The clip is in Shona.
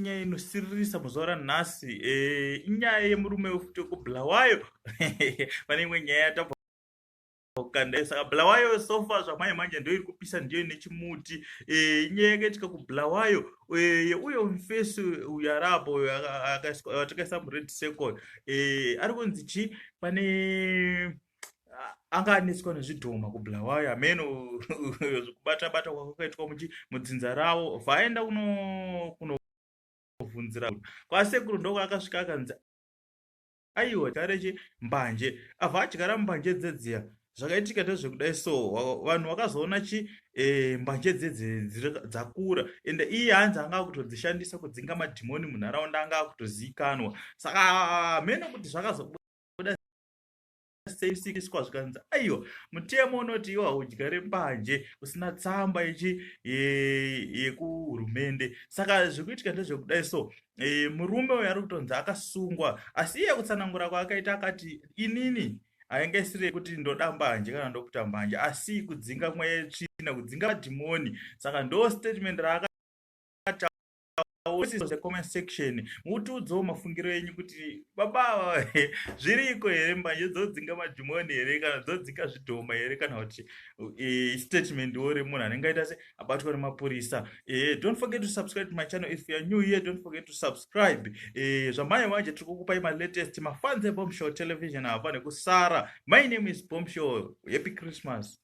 inyaya inosiririsa muzuva ranhasi inyaya yemurume wefuti wekubhulawayo pane imwe nyaya yatabva kukanda saka bhulawayo sofa zvamai manje ndo iri kupisa ndiyo nechimuti inyaya yakaitika kubhulawayo uyo mufesi uyo arapo watakaisa mured circle ari kunzi chi pane anga anetswa nezvidhoma kubhulawayo hameno zvekubata-bata kwakaitwa mudzinza ravo vaenda kunovhunzira kwasekuru ndoko akasvika akanzi aiwa tareche mbanje abva adyara mbanje dzedziya zvakaitika ndezvekudai so vanhu vakazoona chi mbanje dzedze dzakura ende iye hanzi anga akutodzishandisa kudzinga madhimoni munharaunda anga akutozivikanwa saka hameno kuti zvakazobuda seisikiswa zvikanzi aiwa mutemo unoti iwa udyare mbanje usina tsamba ichi yekuhurumende saka zvekuitika ndezvekudai so murume uyo ari kutonzi akasungwa asi iye kutsanangura kwaakaita akati inini haingaisire kuti ndoda mbanje kana ndokuta mbanje asi kudzinga mweya yetsvina kudzinga madhimoni saka ndo statement comment section mutiudzewo mafungiro enyu kuti baba zviriko here mbanje dzodzinga madhimoni here kana dzodzinga zvidhoma here kana kuti statement wo remunhu anenge aita se abatwa nemapurisa don't forget to subscribe to my channel if you are new here. Don't forget to subscribe zvamai manje tiri kukupai malatest mafans eBombshell television hava nekusara. My name is Bombshell. Happy Christmas.